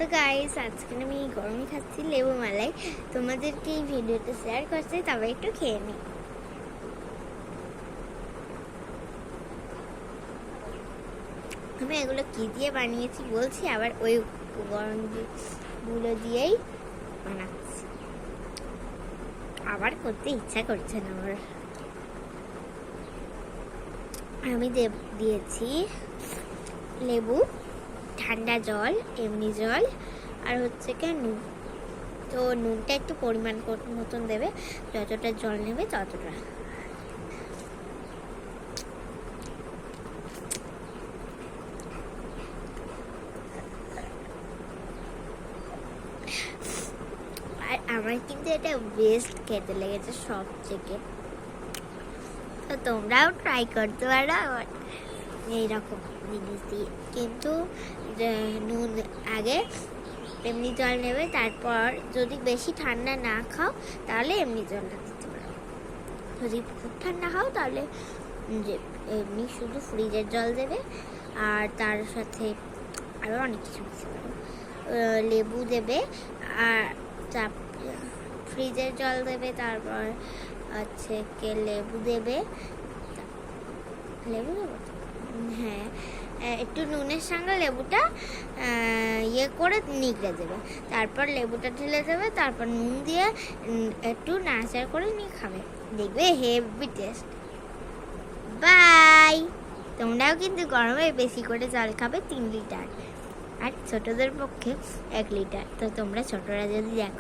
তো গাইস আজকে আমি গরমে খাচ্ছি লেবু মালাই, তোমাদেরকে এই ভিডিওটা শেয়ার করছি, তবে একটু খেয়ে নিই। আমি এগুলো কি দিয়ে বানিয়েছি বলছি, আবার ওই উপকরণগুলো দিয়েই বানাচ্ছি। আবার করতে ইচ্ছা করছে না আমার। আমি দিয়েছি লেবু, ঠান্ডা জল, এমনি জল, আর হচ্ছে কি নুন। তো নুনটা একটু পরিমাণ মতন দেবে, যতটা জল নেবে ততটা। আর আমার কিন্তু এটা বেস্ট খেতে লেগেছে সব থেকে। তো তোমরাও ট্রাই করতে পারো এইরকম জিনিস দিয়ে। কিন্তু নুন আগে এমনি জল নেবে, তারপর যদি বেশি ঠান্ডা না খাও তাহলে এমনি জলটা দিতে পারো। যদি খুব ঠান্ডা খাও তাহলে যে এমনি শুধু ফ্রিজের জল দেবে, আর তার সাথে আরও অনেক কিছু দিতে পারো। লেবু দেবে, আর ফ্রিজের জল দেবে, তারপর হচ্ছে লেবু দেবে। হ্যাঁ, একটু নুনের সঙ্গে লেবুটা ইয়ে করে নিগড়ে দেবে, তারপর লেবুটা ঢেলে দেবে, তারপর নুন দিয়ে একটু নাড়াচাড়া করে নিয়ে খাবে, দেখবে হেভি টেস্ট। বাই। তোমরাও কিন্তু গরমে বেশি করে জল খাবে, 3 লিটার, আর ছোটদের পক্ষে 1 লিটার। তো তোমরা ছোটরা যদি দেখো